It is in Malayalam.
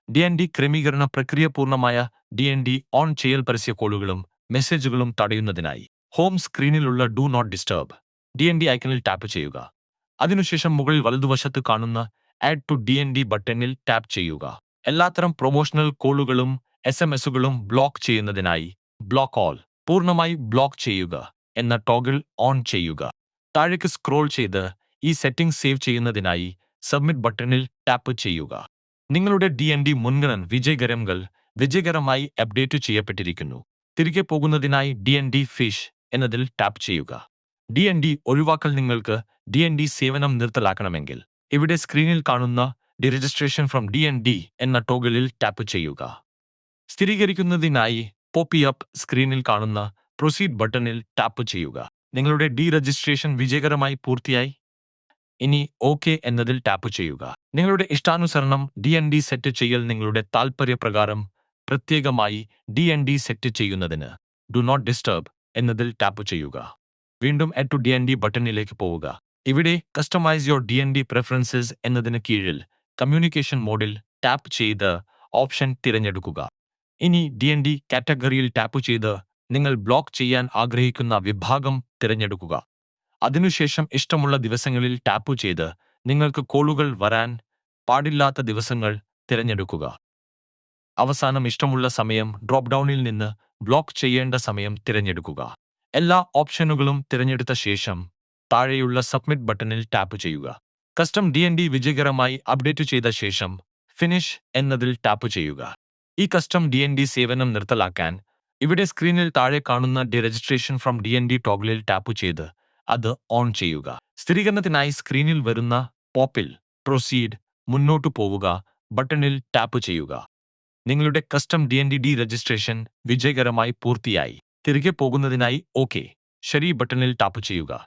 DND ക്രമീകരണ പ്രക്രിയ പൂർണ്ണമായ DND ഓൺ ചെയ്യൽ പരസ്യ കോളുകളും മെസ്സേജുകളും തടയുന്നതിനായി ഹോം സ്ക്രീനിലുള്ള ഡു നോട്ട് ഡിസ്റ്റർബ് DND ഐക്കണിൽ ടാപ്പ് ചെയ്യുക. അതിനുശേഷം മുകളിൽ വലതുവശത്ത് കാണുന്ന ആഡ് ടു DND ബട്ടണിൽ ടാപ്പ് ചെയ്യുക. എല്ലാത്തരം പ്രൊമോഷണൽ കോളുകളും SMS-കളും ബ്ലോക്ക് ചെയ്യുന്നതിനായി ബ്ലോക്ക് ഓൾ പൂർണ്ണമായി ബ്ലോക്ക് ചെയ്യുക എന്ന ടോഗിൾ ഓൺ ചെയ്യുക. താഴേക്ക് സ്ക്രോൾ ചെയ്ത് ഈ സെറ്റിംഗ് സേവ് ചെയ്യുന്നതിനായി സബ്മിറ്റ് ബട്ടണിൽ ടാപ്പ് ചെയ്യുക. നിങ്ങളുടെ DND മുൻഗണന വിജയകരമായി അപ്ഡേറ്റ് ചെയ്യപ്പെട്ടിരിക്കുന്നു. തിരികെ പോകുന്നതിനായി DND ഫിഷ് എന്നതിൽ ടാപ്പ് ചെയ്യുക. DND ഒഴിവാക്കൽ നിങ്ങൾക്ക് DND സേവനം നിർത്തലാക്കണമെങ്കിൽ ഇവിടെ സ്ക്രീനിൽ കാണുന്ന രജിസ്ട്രേഷൻ ഫ്രം DND എന്ന ടോഗിളിൽ ടാപ്പ് ചെയ്യുക. സ്ഥിരീകരിക്കുന്നതിനായി പോപ്പ് സ്ക്രീനിൽ കാണുന്ന പ്രൊസീഡ് ബട്ടണിൽ ടാപ്പ് ചെയ്യുക. നിങ്ങളുടെ രജിസ്ട്രേഷൻ വിജയകരമായി പൂർത്തിയായി. ഇനി ഓക്കെ എന്നതിൽ ടാപ്പ് ചെയ്യുക. നിങ്ങളുടെ ഇഷ്ടാനുസരണം DND സെറ്റ് ചെയ്യൽ നിങ്ങളുടെ താൽപ്പര്യപ്രകാരം പ്രത്യേകമായി DND സെറ്റ് ചെയ്യുന്നതിന് ഡു നോട്ട് ഡിസ്റ്റർബ് എന്നതിൽ ടാപ്പ് ചെയ്യുക. വീണ്ടും ആഡ് ടു DND ബട്ടണിലേക്ക് പോവുക. ഇവിടെ കസ്റ്റമൈസ് യുവർ DND പ്രിഫറൻസസ് എന്നതിന് കീഴിൽ കമ്മ്യൂണിക്കേഷൻ മോഡിൽ ടാപ്പ് ചെയ്ത് ഓപ്ഷൻ തിരഞ്ഞെടുക്കുക. ഇനി DND കാറ്റഗറിയിൽ ടാപ്പ് ചെയ്ത് നിങ്ങൾ ബ്ലോക്ക് ചെയ്യാൻ ആഗ്രഹിക്കുന്ന വിഭാഗം തിരഞ്ഞെടുക്കുക. അതിനുശേഷം ഇഷ്ടമുള്ള ദിവസങ്ങളിൽ ടാപ്പ് ചെയ്ത് നിങ്ങൾക്ക് കോളുകൾ വരാൻ പാടില്ലാത്ത ദിവസങ്ങൾ തിരഞ്ഞെടുക്കുക. അവസാനം ഇഷ്ടമുള്ള സമയം ഡ്രോപ്പ് ഡൗണിൽ നിന്ന് ബ്ലോക്ക് ചെയ്യേണ്ട സമയം തിരഞ്ഞെടുക്കുക. എല്ലാ ഓപ്ഷനുകളും തിരഞ്ഞെടുത്ത ശേഷം താഴെയുള്ള സബ്മിറ്റ് ബട്ടണിൽ ടാപ്പ് ചെയ്യുക. കസ്റ്റം DND വിജയകരമായി അപ്ഡേറ്റ് ചെയ്ത ശേഷം ഫിനിഷ് എന്നതിൽ ടാപ്പ് ചെയ്യുക. ഈ കസ്റ്റം DND സേവനം നിർത്തലാക്കാൻ ഇവിടെ സ്ക്രീനിൽ താഴെ കാണുന്ന രജിസ്ട്രേഷൻ ഫ്രം DND ടോഗിളിൽ ടാപ്പ് ചെയ്ത് അത് ഓൺ ചെയ്യുക. സ്ഥിരീകരണത്തിനായി സ്ക്രീനിൽ വരുന്ന പോപ്പിൽ പ്രൊസീഡ് മുന്നോട്ടു പോവുക ബട്ടണിൽ ടാപ്പ് ചെയ്യുക. നിങ്ങളുടെ കസ്റ്റം DND രജിസ്ട്രേഷൻ വിജയകരമായി പൂർത്തിയായി. തിരികെ പോകുന്നതിനായി ഓക്കെ ശരി ബട്ടണിൽ ടാപ്പ് ചെയ്യുക.